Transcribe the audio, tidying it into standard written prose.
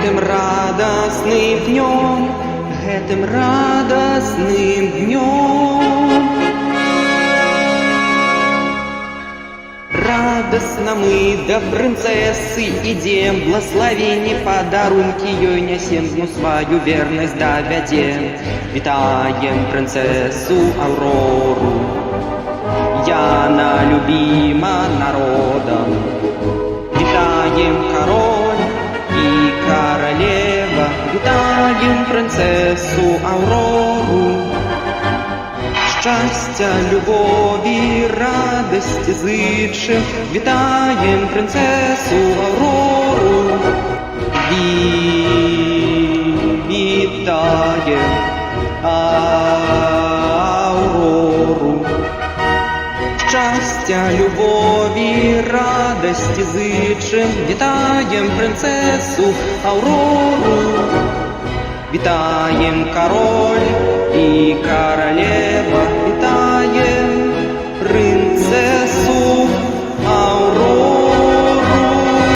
гэтым радасным днём, гэтым радасным днём. Радостно мы до принцессы идем, благословение, подарунки ёй несем, ну свою верность доведем. Витаем принцессу Аврору, Яна любима народом. Витаем король и королева, витаем принцессу Аврору. Счастья, любови, радости зычем, витаем принцессу Аврору. Витаем Аврору. Счастья, любови, радости зычем, витаем принцессу Аврору. Витаем король и королева,